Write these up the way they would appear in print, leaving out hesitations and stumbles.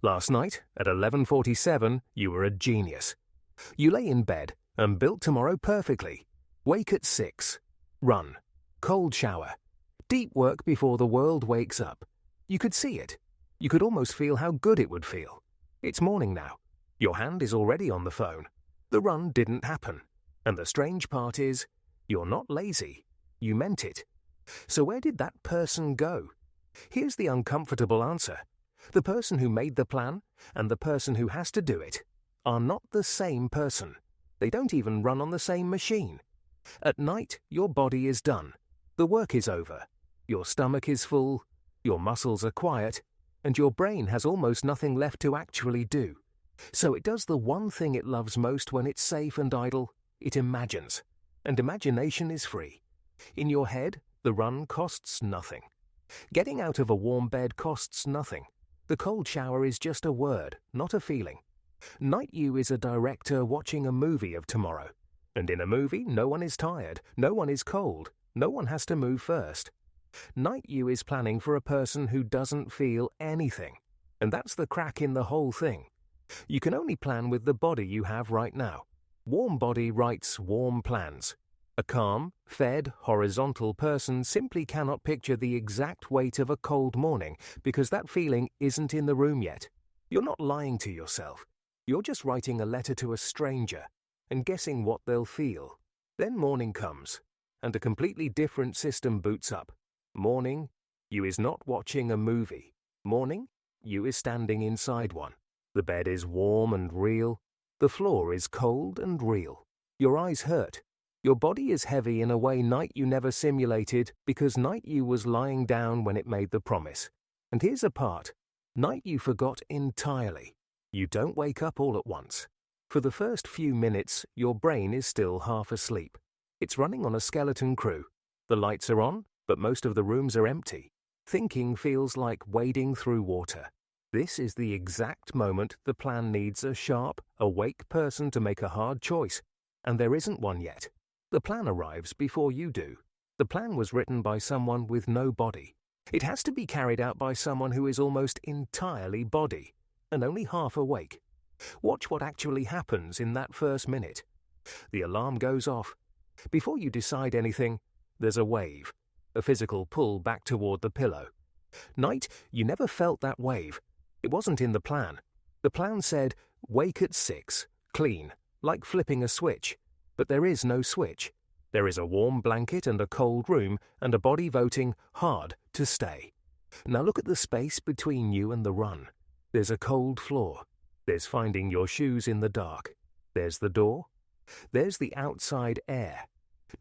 Last night, at 11:47, you were a genius. You lay in bed and built tomorrow perfectly. Wake at 6. Run. Cold shower. Deep work before the world wakes up. You could see it. You could almost feel how good it would feel. It's morning now. Your hand is already on the phone. The run didn't happen. And the strange part is, you're not lazy. You meant it. So where did that person go? Here's the uncomfortable answer. The person who made the plan and the person who has to do it are not the same person. They don't even run on the same machine. At night, your body is done. The work is over. Your stomach is full, your muscles are quiet, and your brain has almost nothing left to actually do. So it does the one thing it loves most when it's safe and idle. It imagines. And imagination is free. In your head, the run costs nothing. Getting out of a warm bed costs nothing. The cold shower is just a word, not a feeling. Night you is a director watching a movie of tomorrow. And in a movie, no one is tired, no one is cold, no one has to move first. Night you is planning for a person who doesn't feel anything. And that's the crack in the whole thing. You can only plan with the body you have right now. Warm body writes warm plans. A calm, fed, horizontal person simply cannot picture the exact weight of a cold morning because that feeling isn't in the room yet. You're not lying to yourself. You're just writing a letter to a stranger and guessing what they'll feel. Then morning comes, and a completely different system boots up. Morning, you is not watching a movie. Morning, you is standing inside one. The bed is warm and real. The floor is cold and real. Your eyes hurt. Your body is heavy in a way night you never simulated because night you was lying down when it made the promise. And here's a part. Night you forgot entirely. You don't wake up all at once. For the first few minutes, your brain is still half asleep. It's running on a skeleton crew. The lights are on, but most of the rooms are empty. Thinking feels like wading through water. This is the exact moment the plan needs a sharp, awake person to make a hard choice. And there isn't one yet. The plan arrives before you do. The plan was written by someone with no body. It has to be carried out by someone who is almost entirely body and only half awake. Watch what actually happens in that first minute. The alarm goes off. Before you decide anything, there's a wave, a physical pull back toward the pillow. Night, you never felt that wave. It wasn't in the plan. The plan said, wake at 6, clean, like flipping a switch. But there is no switch. There is a warm blanket and a cold room and a body voting hard to stay. Now look at the space between you and the run. There's a cold floor. There's finding your shoes in the dark. There's the door. There's the outside air.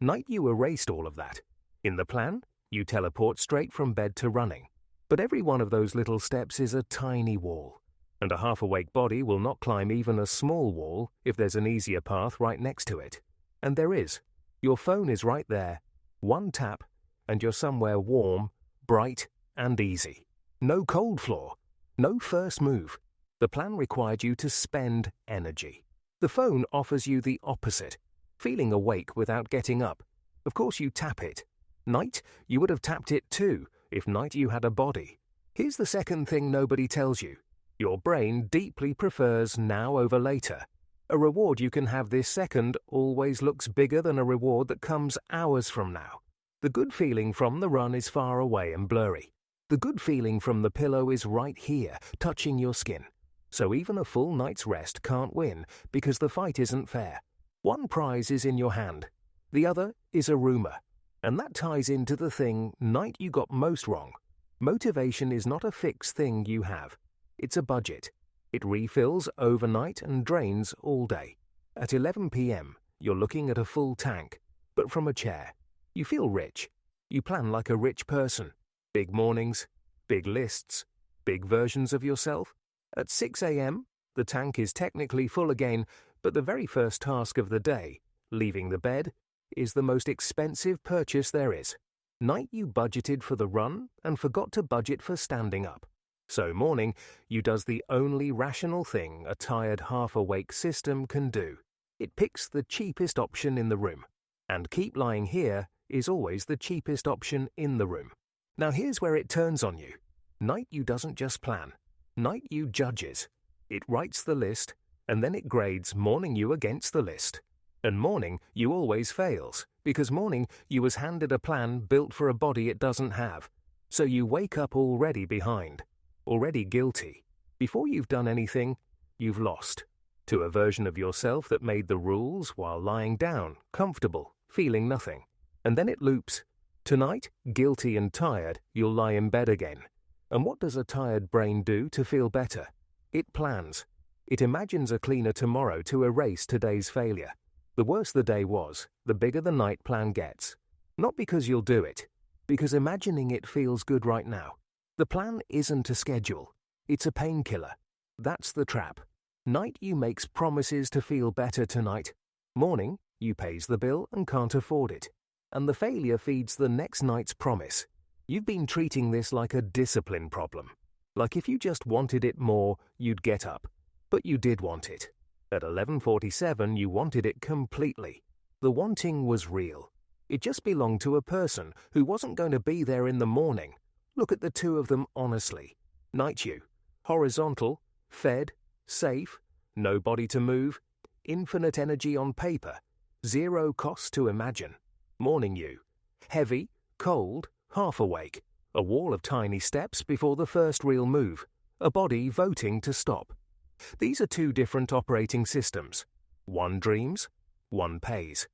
Night you erased all of that. In the plan, you teleport straight from bed to running. But every one of those little steps is a tiny wall. And a half-awake body will not climb even a small wall if there's an easier path right next to it. And there is. Your phone is right there. One tap, and you're somewhere warm, bright, and easy. No cold floor. No first move. The plan required you to spend energy. The phone offers you the opposite. Feeling awake without getting up. Of course you tap it. Night, you would have tapped it too, if night you had a body. Here's the second thing nobody tells you. Your brain deeply prefers now over later. A reward you can have this second always looks bigger than a reward that comes hours from now. The good feeling from the run is far away and blurry. The good feeling from the pillow is right here, touching your skin. So even a full night's rest can't win because the fight isn't fair. One prize is in your hand. The other is a rumor. And that ties into the thing night you got most wrong. Motivation is not a fixed thing you have. It's a budget. It refills overnight and drains all day. At 11 p.m., you're looking at a full tank, but from a chair. You feel rich. You plan like a rich person. Big mornings, big lists, big versions of yourself. At 6 a.m., the tank is technically full again, but the very first task of the day, leaving the bed, is the most expensive purchase there is. Night you budgeted for the run and forgot to budget for standing up. So morning, you does the only rational thing a tired half-awake system can do. It picks the cheapest option in the room. And keep lying here is always the cheapest option in the room. Now here's where it turns on you. Night you doesn't just plan. Night you judges. It writes the list, and then it grades morning you against the list. And morning you always fails, because morning you was handed a plan built for a body it doesn't have. So you wake up already behind, already guilty. Before you've done anything, you've lost. To a version of yourself that made the rules while lying down, comfortable, feeling nothing. And then it loops. Tonight, guilty and tired, you'll lie in bed again. And what does a tired brain do to feel better? It plans. It imagines a cleaner tomorrow to erase today's failure. The worse the day was, the bigger the night plan gets. Not because you'll do it, because imagining it feels good right now. The plan isn't a schedule. It's a painkiller. That's the trap. Night you makes promises to feel better tonight. Morning, you pays the bill and can't afford it. And the failure feeds the next night's promise. You've been treating this like a discipline problem. Like if you just wanted it more, you'd get up. But you did want it. At 11:47, you wanted it completely. The wanting was real. It just belonged to a person who wasn't going to be there in the morning. Look at the two of them honestly. Night you. Horizontal, fed, safe, no body to move, infinite energy on paper, zero cost to imagine. Morning you. Heavy, cold, half awake, a wall of tiny steps before the first real move, a body voting to stop. These are two different operating systems. One dreams, one pays.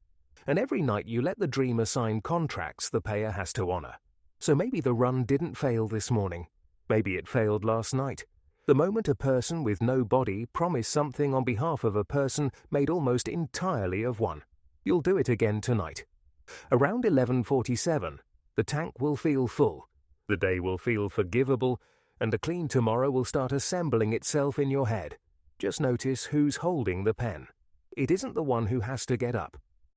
And every night you let the dreamer sign contracts the payer has to honor. So maybe the run didn't fail this morning. Maybe it failed last night. The moment a person with no body promised something on behalf of a person made almost entirely of one. You'll do it again tonight. Around 11:47, the tank will feel full, the day will feel forgivable, and a clean tomorrow will start assembling itself in your head. Just notice who's holding the pen. It isn't the one who has to get up.